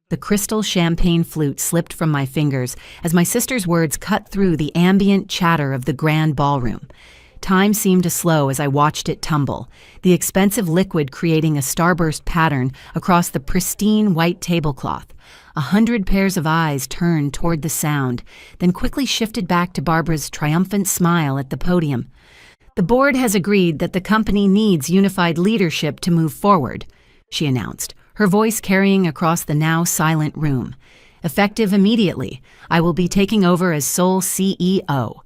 The crystal champagne flute slipped from my fingers as my sister's words cut through the ambient chatter of the grand ballroom. Time seemed to slow as I watched it tumble, the expensive liquid creating a starburst pattern across the pristine white tablecloth. 100 pairs of eyes turned toward the sound, then quickly shifted back to Barbara's triumphant smile at the podium. "The board has agreed that the company needs unified leadership to move forward," she announced, her voice carrying across the now silent room. "Effective immediately, I will be taking over as sole CEO."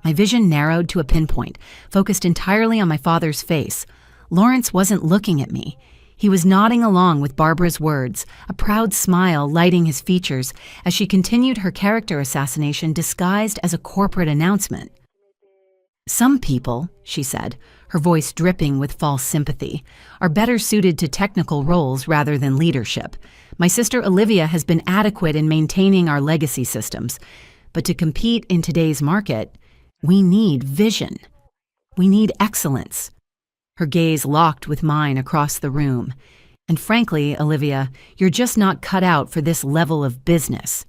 My vision narrowed to a pinpoint, focused entirely on my father's face. Lawrence wasn't looking at me. He was nodding along with Barbara's words, a proud smile lighting his features as she continued her character assassination disguised as a corporate announcement. "Some people," she said, her voice dripping with false sympathy, "are better suited to technical roles rather than leadership. My sister Olivia has been adequate in maintaining our legacy systems. But to compete in today's market, we need vision. We need excellence." Her gaze locked with mine across the room. "And frankly, Olivia, you're just not cut out for this level of business."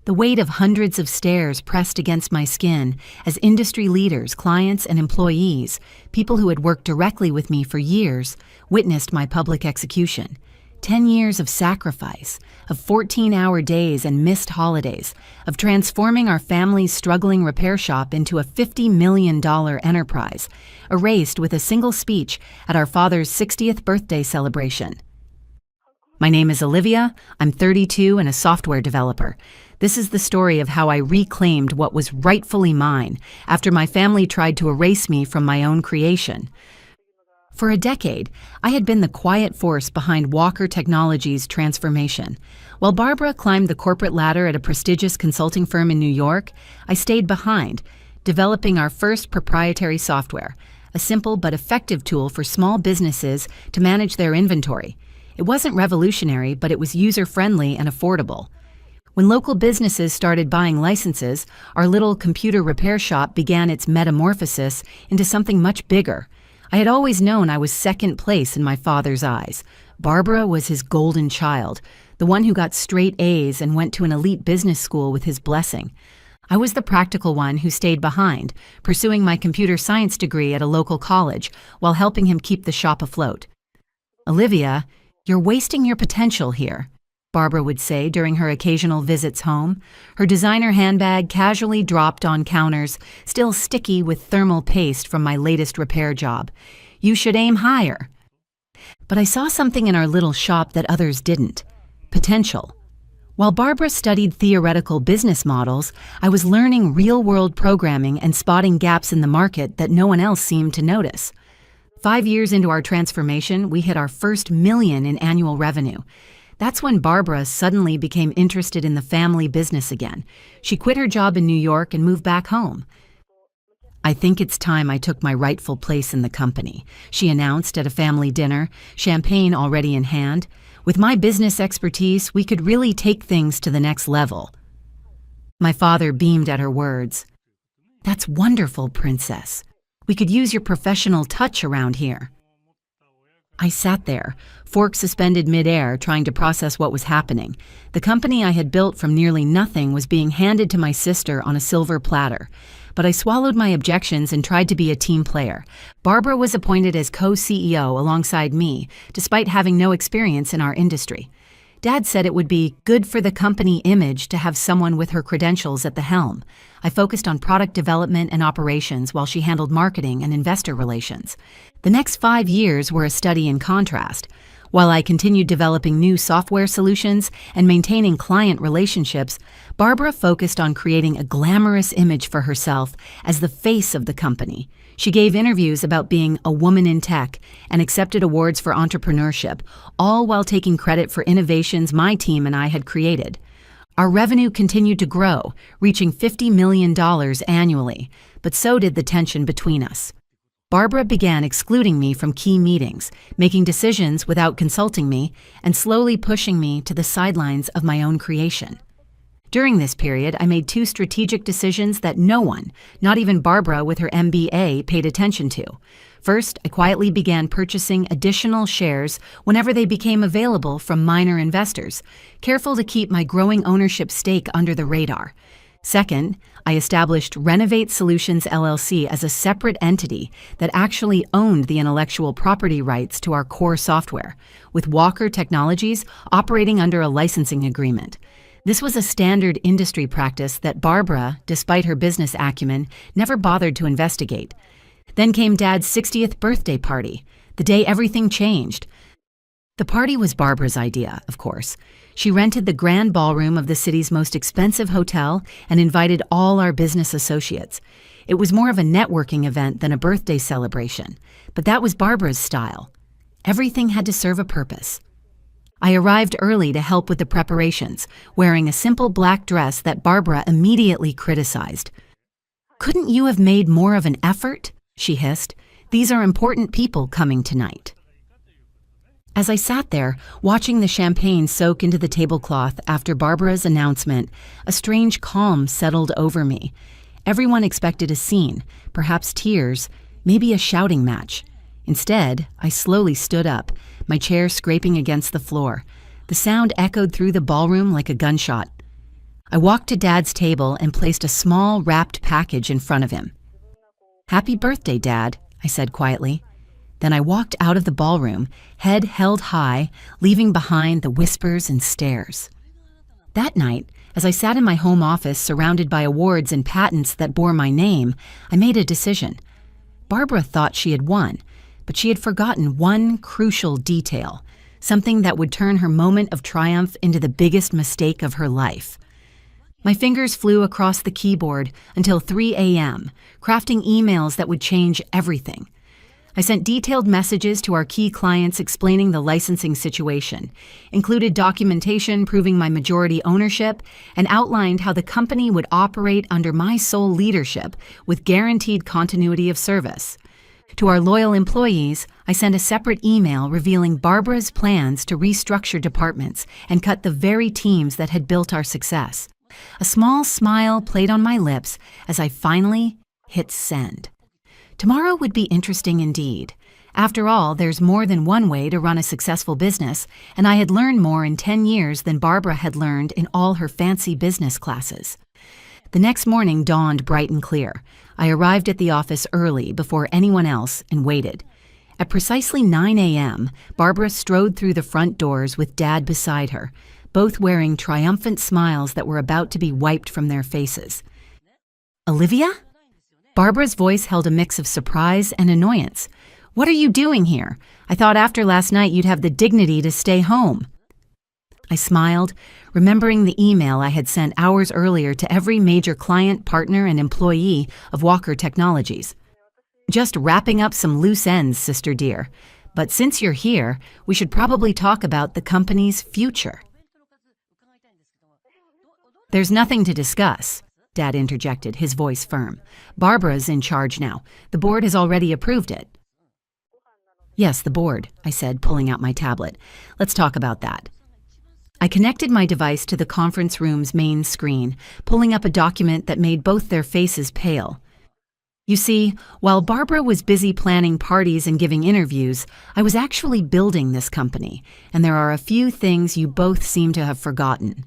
The weight of hundreds of stares pressed against my skin as industry leaders, clients, and employees, people who had worked directly with me for years, witnessed my public execution. 10 years of sacrifice, of 14-hour days and missed holidays, of transforming our family's struggling repair shop into a $50 million enterprise, erased with a single speech at our father's 60th birthday celebration. "My name is Olivia, I'm 32 and a software developer. This is the story of how I reclaimed what was rightfully mine after my family tried to erase me from my own creation." For a decade, I had been the quiet force behind Walker Technologies' transformation. While Barbara climbed the corporate ladder at a prestigious consulting firm in New York, I stayed behind, developing our first proprietary software, a simple but effective tool for small businesses to manage their inventory. It wasn't revolutionary, but it was user-friendly and affordable. When local businesses started buying licenses, our little computer repair shop began its metamorphosis into something much bigger. I had always known I was second place in my father's eyes. Barbara was his golden child, the one who got straight A's and went to an elite business school with his blessing. I was the practical one who stayed behind, pursuing my computer science degree at a local college while helping him keep the shop afloat. "Olivia, you're wasting your potential here," Barbara would say during her occasional visits home, her designer handbag casually dropped on counters, still sticky with thermal paste from my latest repair job. "You should aim higher." But I saw something in our little shop that others didn't: potential. While Barbara studied theoretical business models, I was learning real-world programming and spotting gaps in the market that no one else seemed to notice. 5 years into our transformation, we hit our first $1 million in annual revenue. That's when Barbara suddenly became interested in the family business again. She quit her job in New York and moved back home. "I think it's time I took my rightful place in the company," she announced at a family dinner, champagne already in hand. "With my business expertise, we could really take things to the next level." My father beamed at her words. "That's wonderful, Princess. We could use your professional touch around here." I sat there, fork suspended midair, trying to process what was happening. The company I had built from nearly nothing was being handed to my sister on a silver platter. But I swallowed my objections and tried to be a team player. Barbara was appointed as co-CEO alongside me, despite having no experience in our industry. Dad said it would be good for the company image to have someone with her credentials at the helm. I focused on product development and operations while she handled marketing and investor relations. The next 5 years were a study in contrast. While I continued developing new software solutions and maintaining client relationships, Barbara focused on creating a glamorous image for herself as the face of the company. She gave interviews about being a woman in tech and accepted awards for entrepreneurship, all while taking credit for innovations my team and I had created. Our revenue continued to grow, reaching $50 million annually, but so did the tension between us. Barbara began excluding me from key meetings, making decisions without consulting me, and slowly pushing me to the sidelines of my own creation. During this period, I made 2 strategic decisions that no one, not even Barbara with her MBA, paid attention to. First, I quietly began purchasing additional shares whenever they became available from minor investors, careful to keep my growing ownership stake under the radar. Second, I established Renovate Solutions LLC as a separate entity that actually owned the intellectual property rights to our core software, with Walker Technologies operating under a licensing agreement. This was a standard industry practice that Barbara, despite her business acumen, never bothered to investigate. Then came Dad's 60th birthday party, the day everything changed. The party was Barbara's idea, of course. She rented the grand ballroom of the city's most expensive hotel and invited all our business associates. It was more of a networking event than a birthday celebration, but that was Barbara's style. Everything had to serve a purpose. I arrived early to help with the preparations, wearing a simple black dress that Barbara immediately criticized. "Couldn't you have made more of an effort?" she hissed. "These are important people coming tonight." As I sat there, watching the champagne soak into the tablecloth after Barbara's announcement, a strange calm settled over me. Everyone expected a scene, perhaps tears, maybe a shouting match. Instead, I slowly stood up, my chair scraping against the floor. The sound echoed through the ballroom like a gunshot. I walked to Dad's table and placed a small, wrapped package in front of him. "Happy birthday, Dad," I said quietly. Then I walked out of the ballroom, head held high, leaving behind the whispers and stares. That night, as I sat in my home office surrounded by awards and patents that bore my name, I made a decision. Barbara thought she had won, but she had forgotten one crucial detail, something that would turn her moment of triumph into the biggest mistake of her life. My fingers flew across the keyboard until 3 a.m., crafting emails that would change everything. I sent detailed messages to our key clients explaining the licensing situation, included documentation proving my majority ownership, and outlined how the company would operate under my sole leadership with guaranteed continuity of service. To our loyal employees, I sent a separate email revealing Barbara's plans to restructure departments and cut the very teams that had built our success. A small smile played on my lips as I finally hit send. Tomorrow would be interesting indeed. After all, there's more than one way to run a successful business, and I had learned more in 10 years than Barbara had learned in all her fancy business classes. The next morning dawned bright and clear. I arrived at the office early before anyone else and waited. At precisely 9 a.m., Barbara strode through the front doors with Dad beside her, both wearing triumphant smiles that were about to be wiped from their faces. "Olivia?" Barbara's voice held a mix of surprise and annoyance. "What are you doing here? I thought after last night you'd have the dignity to stay home." I smiled, remembering the email I had sent hours earlier to every major client, partner, and employee of Walker Technologies. "Just wrapping up some loose ends, sister dear. But since you're here, we should probably talk about the company's future." "There's nothing to discuss," Dad interjected, his voice firm. "Barbara's in charge now. The board has already approved it." "Yes, the board," I said, pulling out my tablet. "Let's talk about that." I connected my device to the conference room's main screen, pulling up a document that made both their faces pale. You see, while Barbara was busy planning parties and giving interviews, I was actually building this company, and there are a few things you both seem to have forgotten.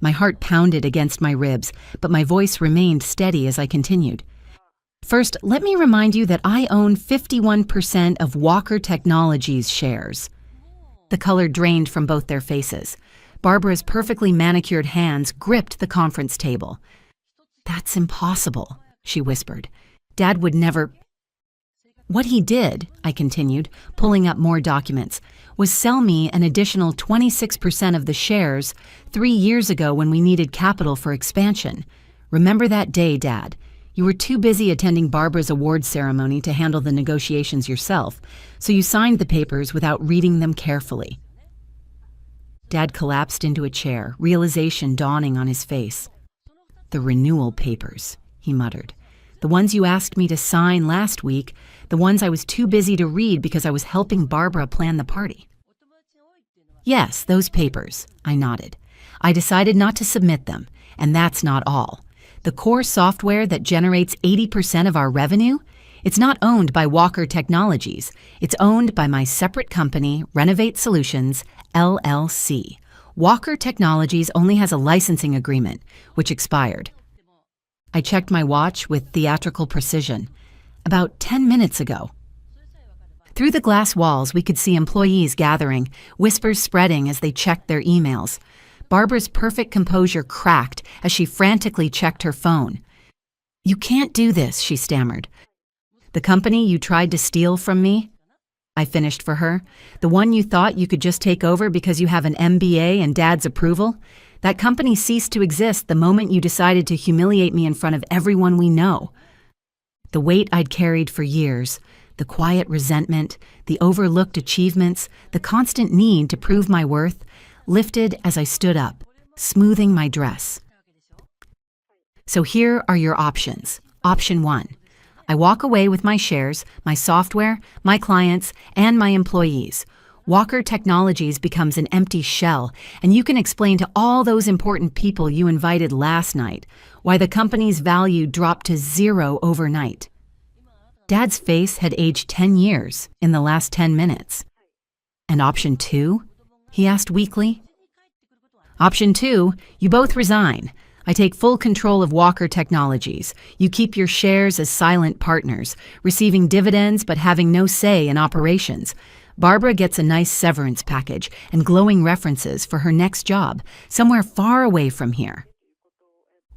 My heart pounded against my ribs, but my voice remained steady as I continued. "First, let me remind you that I own 51% of Walker Technologies shares." The color drained from both their faces. Barbara's perfectly manicured hands gripped the conference table. "That's impossible," she whispered. "Dad would never—" "What he did," I continued, pulling up more documents, "was sell me an additional 26% of the shares 3 years ago when we needed capital for expansion. Remember that day, Dad? You were too busy attending Barbara's awards ceremony to handle the negotiations yourself, so you signed the papers without reading them carefully." Dad collapsed into a chair, realization dawning on his face. "The renewal papers," he muttered. "The ones you asked me to sign last week, the ones I was too busy to read because I was helping Barbara plan the party." "Yes, those papers," I nodded. "I decided not to submit them, and that's not all. The core software that generates 80% of our revenue, It's not owned by Walker Technologies. It's owned by my separate company, Renovate Solutions, LLC. Walker Technologies only has a licensing agreement, which expired. I checked my watch with theatrical precision. About 10 minutes ago. Through the glass walls, we could see employees gathering, whispers spreading as they checked their emails. Barbara's perfect composure cracked as she frantically checked her phone. "You can't do this," she stammered. "The company you tried to steal from me?" I finished for her. "The one you thought you could just take over because you have an MBA and Dad's approval? That company ceased to exist the moment you decided to humiliate me in front of everyone we know." The weight I'd carried for years, the quiet resentment, the overlooked achievements, the constant need to prove my worth, lifted as I stood up, smoothing my dress. So here are your options. Option 1. I walk away with my shares, my software, my clients, and my employees. Walker Technologies becomes an empty shell, and you can explain to all those important people you invited last night why the company's value dropped to 0 overnight. Dad's face had aged 10 years in the last 10 minutes. And option 2? He asked weakly. Option 2, you both resign. I take full control of Walker Technologies. You keep your shares as silent partners, receiving dividends but having no say in operations. Barbara gets a nice severance package and glowing references for her next job, somewhere far away from here.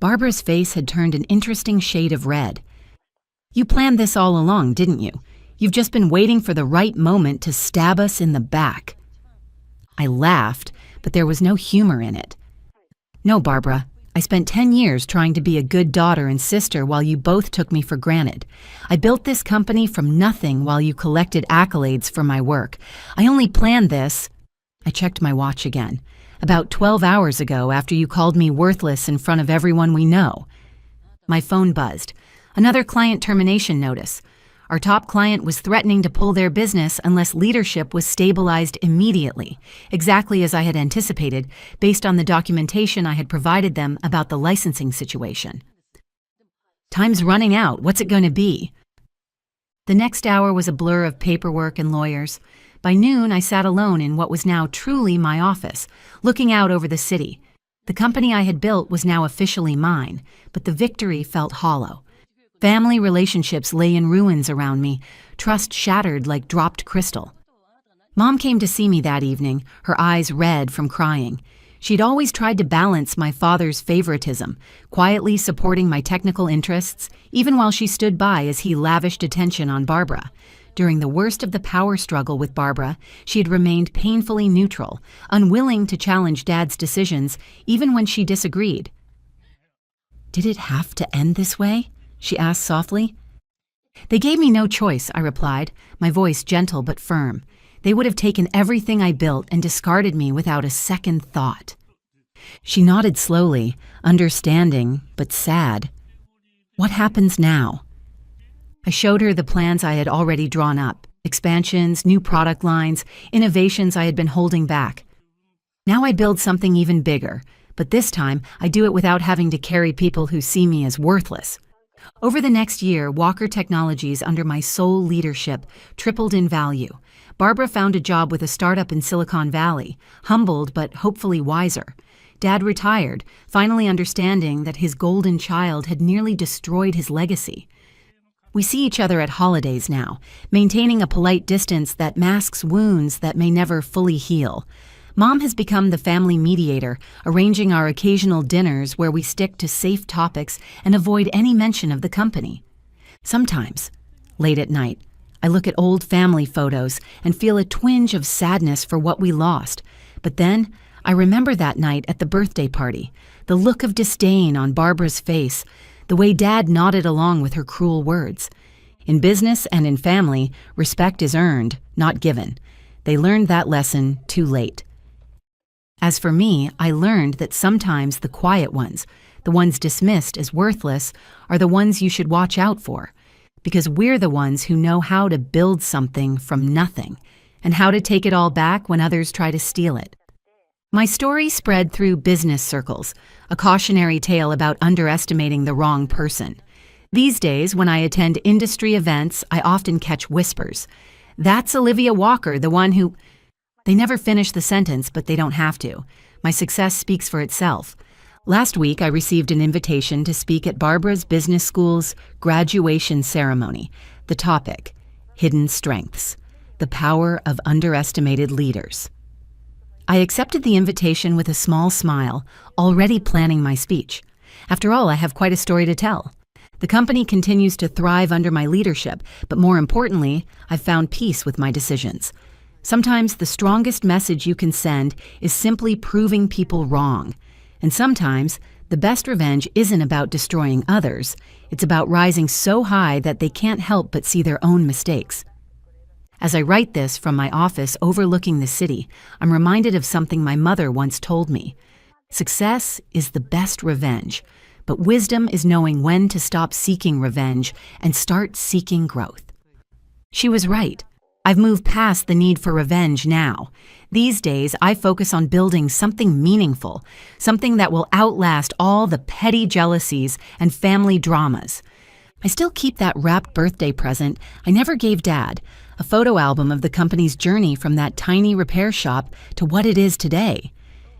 Barbara's face had turned an interesting shade of red. "You planned this all along, didn't you? You've just been waiting for the right moment to stab us in the back." I laughed, but there was no humor in it. "No, Barbara. I spent 10 years trying to be a good daughter and sister while you both took me for granted. I built this company from nothing while you collected accolades for my work. I only planned this." I checked my watch again. "About 12 hours ago after you called me worthless in front of everyone we know." My phone buzzed. Another client termination notice. Our top client was threatening to pull their business unless leadership was stabilized immediately, exactly as I had anticipated, based on the documentation I had provided them about the licensing situation. "Time's running out. What's it going to be?" The next hour was a blur of paperwork and lawyers. By noon, I sat alone in what was now truly my office, looking out over the city. The company I had built was now officially mine, but the victory felt hollow. Family relationships lay in ruins around me, trust shattered like dropped crystal. Mom came to see me that evening, her eyes red from crying. She'd always tried to balance my father's favoritism, quietly supporting my technical interests, even while she stood by as he lavished attention on Barbara. During the worst of the power struggle with Barbara, she had remained painfully neutral, unwilling to challenge Dad's decisions, even when she disagreed. "Did it have to end this way?" she asked softly. "They gave me no choice," I replied, my voice gentle but firm. "They would have taken everything I built and discarded me without a second thought." She nodded slowly, understanding but sad. "What happens now?" I showed her the plans I had already drawn up, expansions, new product lines, innovations I had been holding back. Now I build something even bigger, but this time I do it without having to carry people who see me as worthless. Over the next year, Walker Technologies, under my sole leadership, tripled in value. Barbara found a job with a startup in Silicon Valley, humbled but hopefully wiser. Dad retired, finally understanding that his golden child had nearly destroyed his legacy. We see each other at holidays now, maintaining a polite distance that masks wounds that may never fully heal. Mom has become the family mediator, arranging our occasional dinners where we stick to safe topics and avoid any mention of the company. Sometimes, late at night, I look at old family photos and feel a twinge of sadness for what we lost. But then, I remember that night at the birthday party, the look of disdain on Barbara's face, the way Dad nodded along with her cruel words. In business and in family, respect is earned, not given. They learned that lesson too late. As for me, I learned that sometimes the quiet ones, the ones dismissed as worthless, are the ones you should watch out for, because we're the ones who know how to build something from nothing, and how to take it all back when others try to steal it. My story spread through business circles, a cautionary tale about underestimating the wrong person. These days, when I attend industry events, I often catch whispers. That's Olivia Walker, the one who... They never finish the sentence, but they don't have to. My success speaks for itself. Last week, I received an invitation to speak at Barbara's Business School's graduation ceremony. The topic, Hidden Strengths, the Power of Underestimated Leaders. I accepted the invitation with a small smile, already planning my speech. After all, I have quite a story to tell. The company continues to thrive under my leadership, but more importantly, I've found peace with my decisions. Sometimes the strongest message you can send is simply proving people wrong. And sometimes the best revenge isn't about destroying others. It's about rising so high that they can't help but see their own mistakes. As I write this from my office overlooking the city, I'm reminded of something my mother once told me. Success is the best revenge, but wisdom is knowing when to stop seeking revenge and start seeking growth. She was right. I've moved past the need for revenge now. These days, I focus on building something meaningful, something that will outlast all the petty jealousies and family dramas. I still keep that wrapped birthday present I never gave Dad, a photo album of the company's journey from that tiny repair shop to what it is today.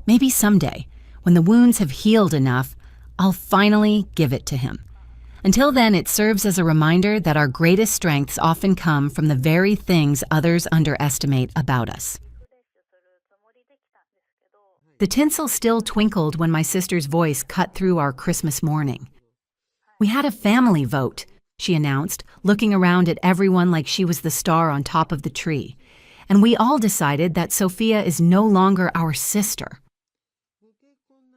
Maybe someday, when the wounds have healed enough, I'll finally give it to him. Until then, it serves as a reminder that our greatest strengths often come from the very things others underestimate about us. The tinsel still twinkled when my sister's voice cut through our Christmas morning. "We had a family vote," she announced, looking around at everyone like she was the star on top of the tree. "And we all decided that Sophia is no longer our sister."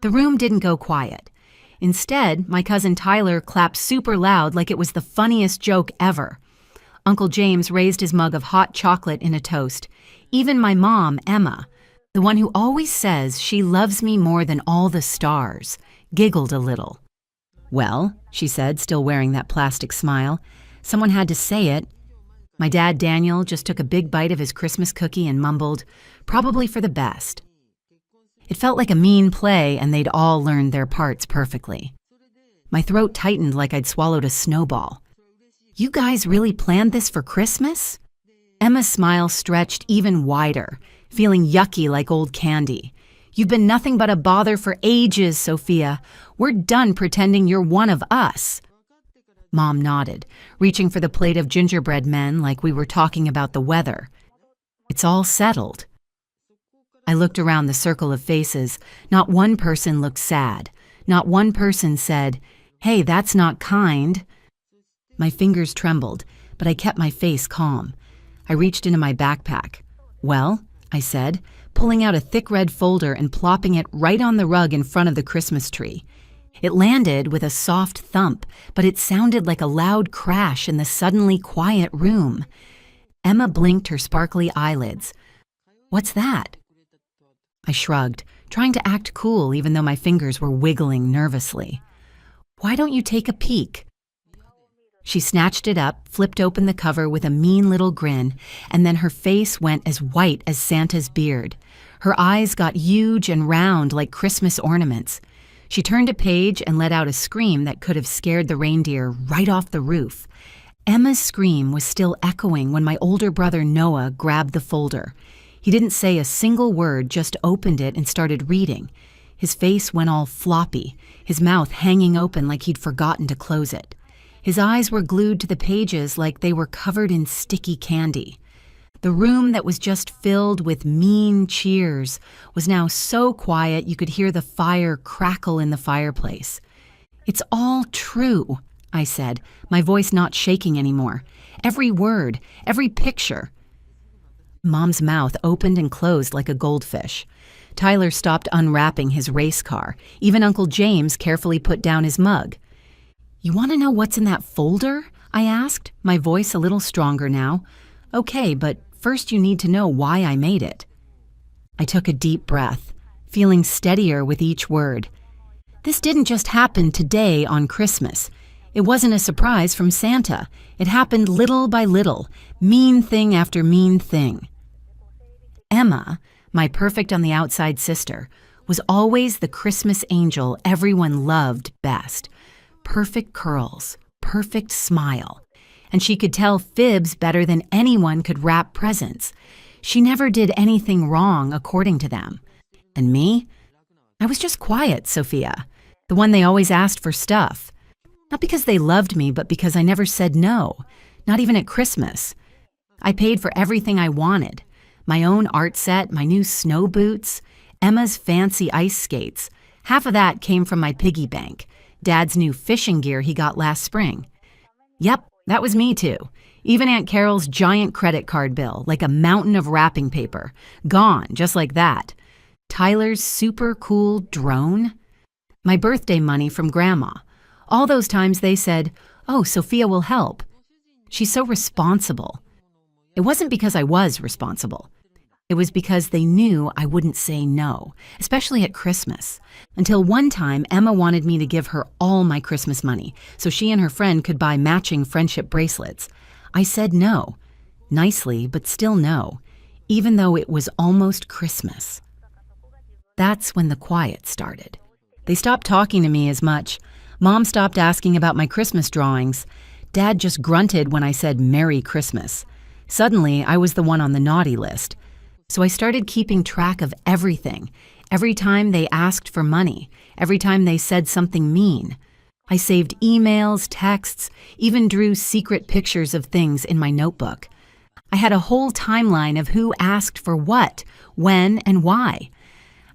The room didn't go quiet. Instead, my cousin Tyler clapped super loud like it was the funniest joke ever. Uncle James raised his mug of hot chocolate in a toast. Even my mom, Emma, the one who always says she loves me more than all the stars, giggled a little. "Well," she said, still wearing that plastic smile, "someone had to say it." My dad, Daniel, just took a big bite of his Christmas cookie and mumbled, "Probably for the best." It felt like a mean play, and they'd all learned their parts perfectly. My throat tightened like I'd swallowed a snowball. "You guys really planned this for Christmas?" Emma's smile stretched even wider, feeling yucky like old candy. "You've been nothing but a bother for ages, Sophia. We're done pretending you're one of us." Mom nodded, reaching for the plate of gingerbread men like we were talking about the weather. "It's all settled." I looked around the circle of faces. Not one person looked sad. Not one person said, "Hey, that's not kind." My fingers trembled, but I kept my face calm. I reached into my backpack. "Well," I said, pulling out a thick red folder and plopping it right on the rug in front of the Christmas tree. It landed with a soft thump, but it sounded like a loud crash in the suddenly quiet room. Emma blinked her sparkly eyelids. "What's that?" I shrugged, trying to act cool even though my fingers were wiggling nervously. "Why don't you take a peek?" She snatched it up, flipped open the cover with a mean little grin, and then her face went as white as Santa's beard. Her eyes got huge and round like Christmas ornaments. She turned a page and let out a scream that could have scared the reindeer right off the roof. Emma's scream was still echoing when my older brother Noah grabbed the folder. He didn't say a single word, just opened it and started reading. His face went all floppy, his mouth hanging open like he'd forgotten to close it. His eyes were glued to the pages like they were covered in sticky candy. The room that was just filled with mean cheers was now so quiet you could hear the fire crackle in the fireplace. "It's all true," I said, my voice not shaking anymore. "Every word, every picture." Mom's mouth opened and closed like a goldfish. Tyler stopped unwrapping his race car. Even Uncle James carefully put down his mug. "You want to know what's in that folder?" I asked, my voice a little stronger now. "Okay, but first you need to know why I made it." I took a deep breath, feeling steadier with each word. This didn't just happen today on Christmas. It wasn't a surprise from Santa. It happened little by little, mean thing after mean thing. Emma, my perfect on the outside sister, was always the Christmas angel everyone loved best. Perfect curls, perfect smile. And she could tell fibs better than anyone could wrap presents. She never did anything wrong, according to them. And me? I was just quiet, Sophia, the one they always asked for stuff. Not because they loved me, but because I never said no, not even at Christmas. I paid for everything I wanted. My own art set, my new snow boots, Emma's fancy ice skates. Half of that came from my piggy bank, Dad's new fishing gear he got last spring. Yep, that was me too. Even Aunt Carol's giant credit card bill, like a mountain of wrapping paper. Gone, just like that. Tyler's super cool drone. My birthday money from Grandma. All those times they said, "Oh, Sophia will help." She's so responsible. It wasn't because I was responsible. It was because they knew I wouldn't say no, especially at Christmas. Until one time, Emma wanted me to give her all my Christmas money so she and her friend could buy matching friendship bracelets. I said no. Nicely, but still no, even though it was almost Christmas. That's when the quiet started. They stopped talking to me as much. Mom stopped asking about my Christmas drawings. Dad just grunted when I said Merry Christmas. Suddenly, I was the one on the naughty list. So I started keeping track of everything. Every time they asked for money, every time they said something mean. I saved emails, texts, even drew secret pictures of things in my notebook. I had a whole timeline of who asked for what, when, and why.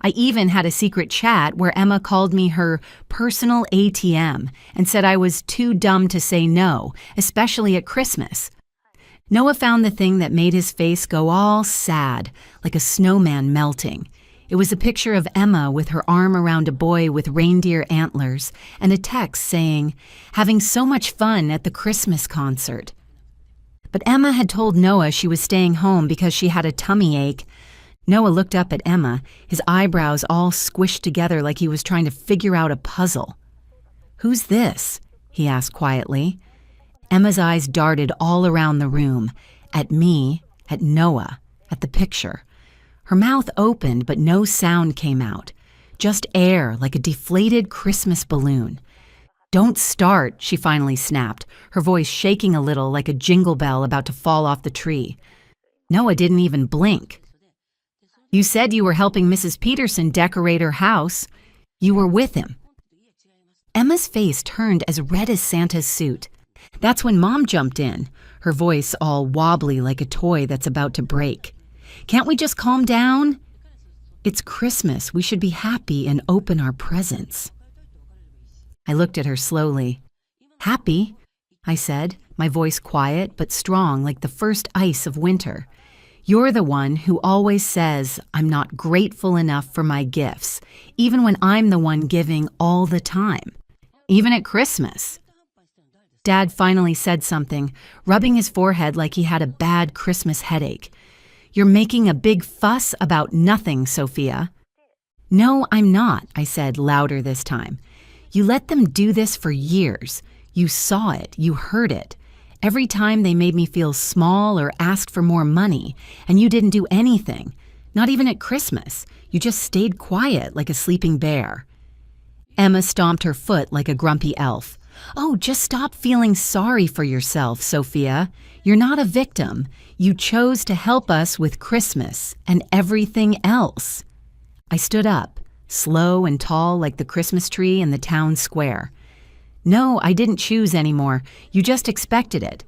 I even had a secret chat where Emma called me her personal ATM and said I was too dumb to say no, especially at Christmas. Noah found the thing that made his face go all sad, like a snowman melting. It was a picture of Emma with her arm around a boy with reindeer antlers and a text saying, "Having so much fun at the Christmas concert." But Emma had told Noah she was staying home because she had a tummy ache. Noah looked up at Emma, his eyebrows all squished together like he was trying to figure out a puzzle. "Who's this?" he asked quietly. Emma's eyes darted all around the room, at me, at Noah, at the picture. Her mouth opened, but no sound came out. Just air, like a deflated Christmas balloon. "Don't start," she finally snapped, her voice shaking a little like a jingle bell about to fall off the tree. Noah didn't even blink. "You said you were helping Mrs. Peterson decorate her house. You were with him." Emma's face turned as red as Santa's suit. That's when Mom jumped in, her voice all wobbly like a toy that's about to break. "Can't we just calm down? It's Christmas. We should be happy and open our presents." I looked at her slowly. "Happy?" I said, my voice quiet but strong like the first ice of winter. "You're the one who always says I'm not grateful enough for my gifts, even when I'm the one giving all the time. Even at Christmas." Dad finally said something, rubbing his forehead like he had a bad Christmas headache. "You're making a big fuss about nothing, Sophia." "No, I'm not," I said louder this time. "You let them do this for years. You saw it, you heard it. Every time they made me feel small or asked for more money, and you didn't do anything. Not even at Christmas. You just stayed quiet like a sleeping bear." Emma stomped her foot like a grumpy elf. "Oh, just stop feeling sorry for yourself, Sophia. You're not a victim. You chose to help us with Christmas and everything else." I stood up, slow and tall like the Christmas tree in the town square. "No, I didn't choose anymore. You just expected it.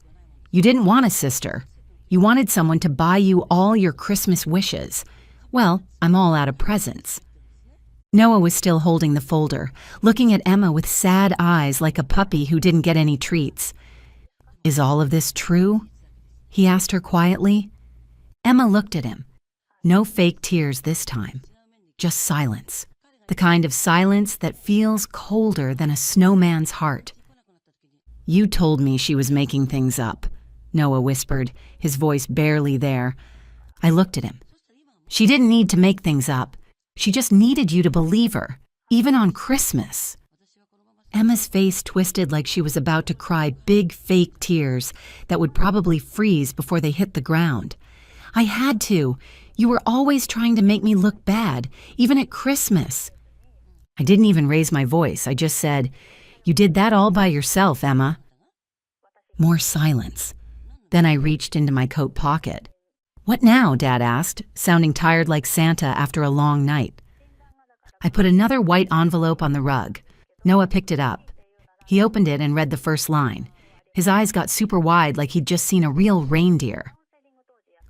You didn't want a sister. You wanted someone to buy you all your Christmas wishes. Well, I'm all out of presents." Noah was still holding the folder, looking at Emma with sad eyes like a puppy who didn't get any treats. "Is all of this true?" he asked her quietly. Emma looked at him. No fake tears this time. Just silence. The kind of silence that feels colder than a snowman's heart. "You told me she was making things up," Noah whispered, his voice barely there. I looked at him. "She didn't need to make things up. She just needed you to believe her, even on Christmas." Emma's face twisted like she was about to cry big fake tears that would probably freeze before they hit the ground. "I had to. You were always trying to make me look bad, even at Christmas." I didn't even raise my voice. I just said, "You did that all by yourself, Emma." More silence. Then I reached into my coat pocket. "What now?" Dad asked, sounding tired like Santa after a long night. I put another white envelope on the rug. Noah picked it up. He opened it and read the first line. His eyes got super wide like he'd just seen a real reindeer.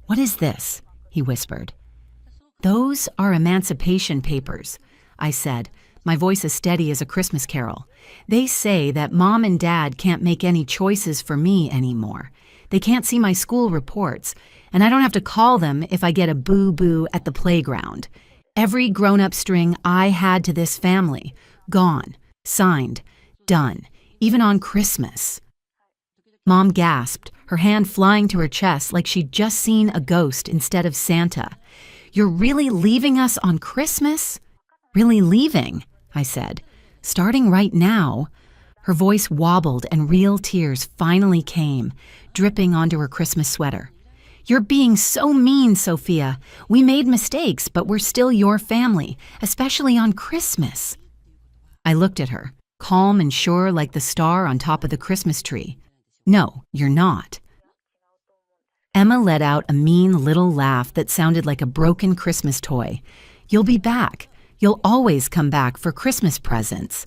"What is this?" he whispered. "Those are emancipation papers," I said, my voice as steady as a Christmas carol. "They say that Mom and Dad can't make any choices for me anymore. They can't see my school reports, and I don't have to call them if I get a boo-boo at the playground. Every grown-up string I had to this family, gone, signed, done, even on Christmas." Mom gasped, her hand flying to her chest like she'd just seen a ghost instead of Santa. "You're really leaving us on Christmas?" "Really leaving?" I said. "Starting right now." Her voice wobbled and real tears finally came, dripping onto her Christmas sweater. "You're being so mean, Sophia. We made mistakes, but we're still your family, especially on Christmas." I looked at her, calm and sure like the star on top of the Christmas tree. "No, you're not." Emma let out a mean little laugh that sounded like a broken Christmas toy. "You'll be back. You'll always come back for Christmas presents."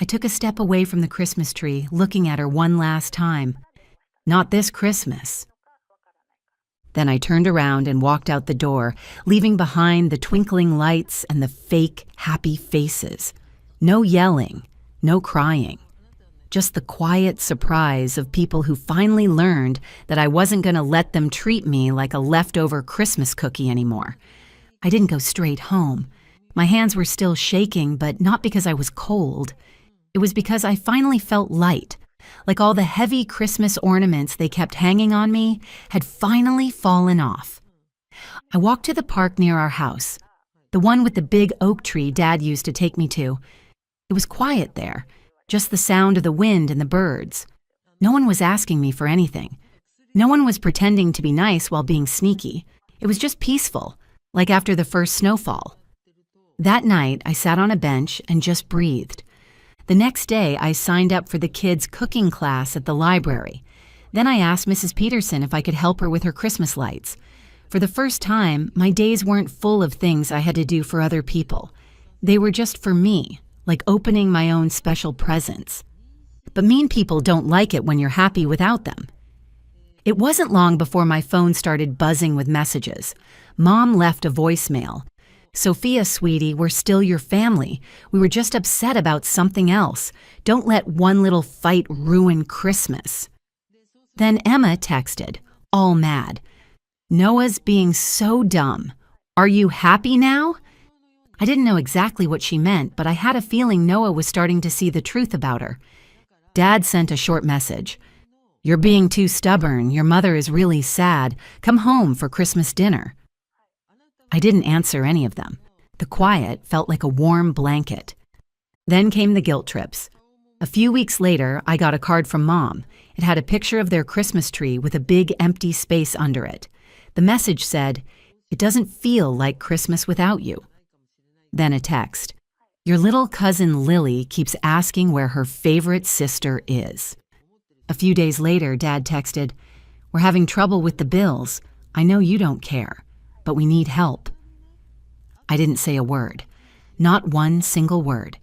I took a step away from the Christmas tree, looking at her one last time. "Not this Christmas." Then I turned around and walked out the door, leaving behind the twinkling lights and the fake, happy faces. No yelling, no crying. Just the quiet surprise of people who finally learned that I wasn't going to let them treat me like a leftover Christmas cookie anymore. I didn't go straight home. My hands were still shaking, but not because I was cold. It was because I finally felt light, like all the heavy Christmas ornaments they kept hanging on me had finally fallen off. I walked to the park near our house, the one with the big oak tree Dad used to take me to. It was quiet there, just the sound of the wind and the birds. No one was asking me for anything. No one was pretending to be nice while being sneaky. It was just peaceful, like after the first snowfall. That night, I sat on a bench and just breathed. The next day, I signed up for the kids' cooking class at the library. Then I asked Mrs. Peterson if I could help her with her Christmas lights. For the first time, my days weren't full of things I had to do for other people. They were just for me, like opening my own special presents. But mean people don't like it when you're happy without them. It wasn't long before my phone started buzzing with messages. Mom left a voicemail. "Sophia, sweetie, we're still your family. We were just upset about something else. Don't let one little fight ruin Christmas." Then Emma texted, all mad. "Noah's being so dumb. Are you happy now?" I didn't know exactly what she meant, but I had a feeling Noah was starting to see the truth about her. Dad sent a short message. "You're being too stubborn. Your mother is really sad. Come home for Christmas dinner." I didn't answer any of them. The quiet felt like a warm blanket. Then came the guilt trips. A few weeks later, I got a card from Mom. It had a picture of their Christmas tree with a big empty space under it. The message said, "It doesn't feel like Christmas without you." Then a text. "Your little cousin Lily keeps asking where her favorite sister is." A few days later, Dad texted, "We're having trouble with the bills. I know you don't care, but we need help." I didn't say a word. Not one single word.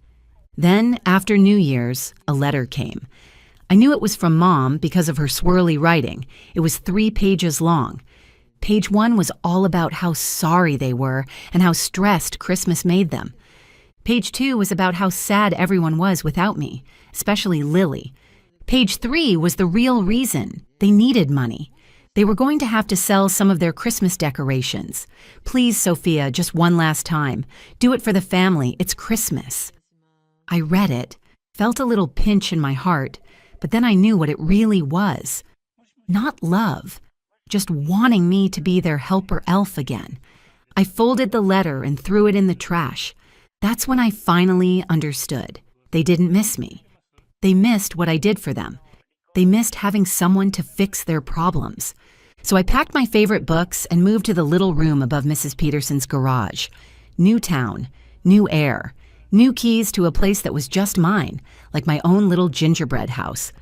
Then, after New Year's, a letter came. I knew it was from Mom because of her swirly writing. It was 3 pages long. Page 1 was all about how sorry they were and how stressed Christmas made them. Page 2 was about how sad everyone was without me, especially Lily. Page 3 was the real reason. They needed money. They were going to have to sell some of their Christmas decorations. "Please, Sophia, just one last time. Do it for the family. It's Christmas." I read it, felt a little pinch in my heart, but then I knew what it really was. Not love, just wanting me to be their helper elf again. I folded the letter and threw it in the trash. That's when I finally understood. They didn't miss me. They missed what I did for them. They missed having someone to fix their problems. So I packed my favorite books and moved to the little room above Mrs. Peterson's garage. New town, new air, new keys to a place that was just mine, like my own little gingerbread house.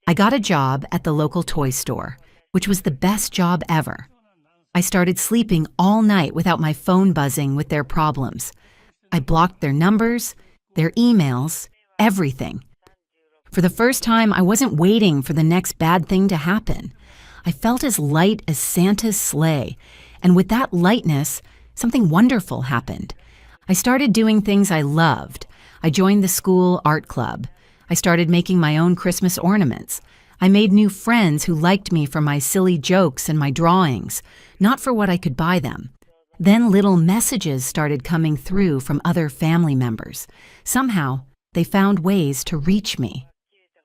I got a job at the local toy store, which was the best job ever. I started sleeping all night without my phone buzzing with their problems. I blocked their numbers, their emails, everything. For the first time, I wasn't waiting for the next bad thing to happen. I felt as light as Santa's sleigh, and with that lightness, something wonderful happened. I started doing things I loved. I joined the school art club. I started making my own Christmas ornaments. I made new friends who liked me for my silly jokes and my drawings, not for what I could buy them. Then little messages started coming through from other family members. Somehow, they found ways to reach me.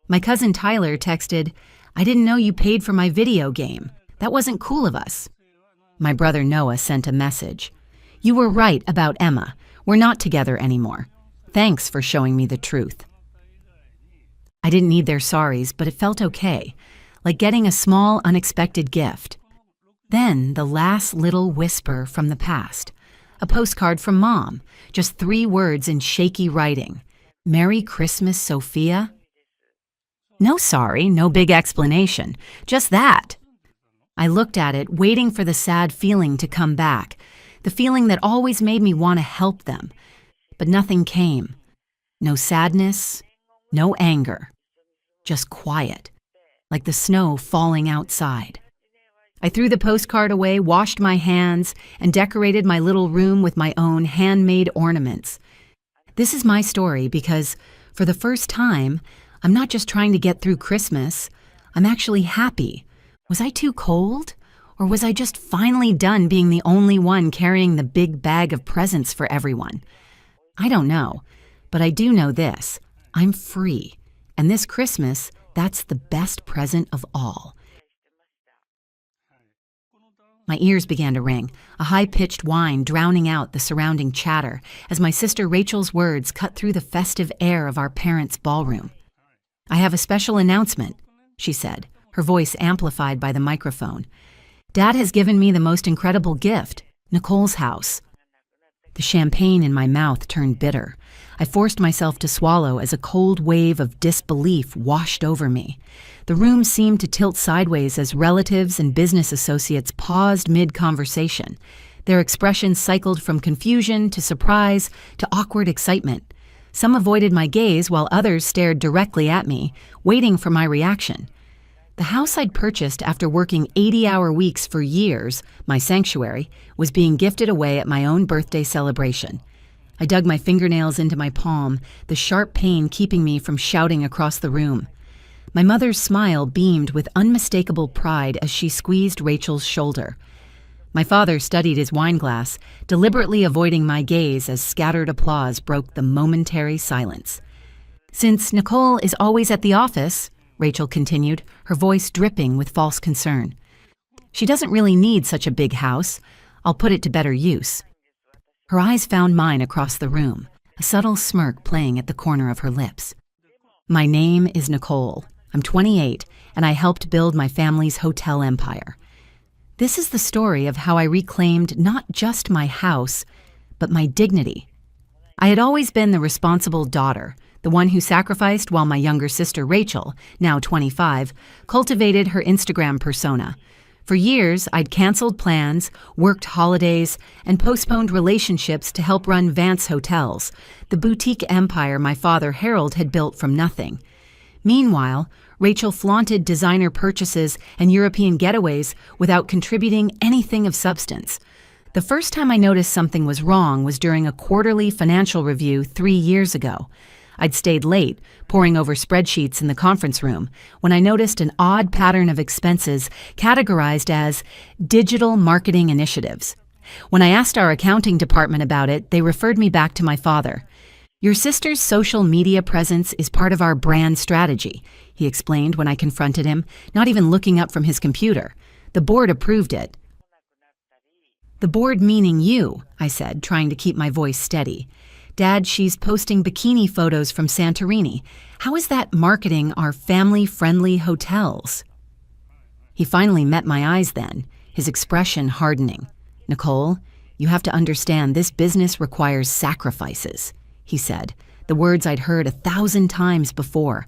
My cousin Tyler texted, "I didn't know you paid for my video game. That wasn't cool of us." My brother Noah sent a message. "You were right about Emma. We're not together anymore. Thanks for showing me the truth." I didn't need their sorries, but it felt okay, like getting a small, unexpected gift. Then the last little whisper from the past. A postcard from Mom, just 3 words in shaky writing. "Merry Christmas, Sophia." No sorry, no big explanation, just that. I looked at it, waiting for the sad feeling to come back, the feeling that always made me want to help them. But nothing came. No sadness, no anger, just quiet, like the snow falling outside. I threw the postcard away, washed my hands, and decorated my little room with my own handmade ornaments. This is my story because, for the first time, I'm not just trying to get through Christmas. I'm actually happy. Was I too cold? Or was I just finally done being the only one carrying the big bag of presents for everyone? I don't know, but I do know this. I'm free. And this Christmas, that's the best present of all. My ears began to ring, a high-pitched whine drowning out the surrounding chatter as my sister Rachel's words cut through the festive air of our parents' ballroom. "I have a special announcement," she said, her voice amplified by the microphone. "Dad has given me the most incredible gift, Nicole's house." The champagne in my mouth turned bitter. I forced myself to swallow as a cold wave of disbelief washed over me. The room seemed to tilt sideways as relatives and business associates paused mid-conversation. Their expressions cycled from confusion to surprise to awkward excitement. Some avoided my gaze while others stared directly at me, waiting for my reaction. The house I'd purchased after working 80-hour weeks for years, my sanctuary, was being gifted away at my own birthday celebration. I dug my fingernails into my palm, the sharp pain keeping me from shouting across the room. My mother's smile beamed with unmistakable pride as she squeezed Rachel's shoulder. My father studied his wineglass, deliberately avoiding my gaze as scattered applause broke the momentary silence. "Since Nicole is always at the office," Rachel continued, her voice dripping with false concern, "she doesn't really need such a big house. I'll put it to better use." Her eyes found mine across the room, a subtle smirk playing at the corner of her lips. "My name is Nicole. I'm 28, and I helped build my family's hotel empire. This is the story of how I reclaimed not just my house, but my dignity. I had always been the responsible daughter, the one who sacrificed while my younger sister Rachel, now 25, cultivated her Instagram persona. For years, I'd canceled plans, worked holidays, and postponed relationships to help run Vance Hotels, the boutique empire my father Harold had built from nothing. Meanwhile, Rachel flaunted designer purchases and European getaways without contributing anything of substance. The first time I noticed something was wrong was during a quarterly financial review 3 years ago. I'd stayed late, poring over spreadsheets in the conference room, when I noticed an odd pattern of expenses categorized as digital marketing initiatives. When I asked our accounting department about it, they referred me back to my father. "Your sister's social media presence is part of our brand strategy," he explained when I confronted him, not even looking up from his computer. "The board approved it." "The board meaning you," I said, trying to keep my voice steady. "Dad, she's posting bikini photos from Santorini. How is that marketing our family-friendly hotels?" He finally met my eyes then, his expression hardening. "Nicole, you have to understand this business requires sacrifices," he said, the words I'd heard 1,000 times before.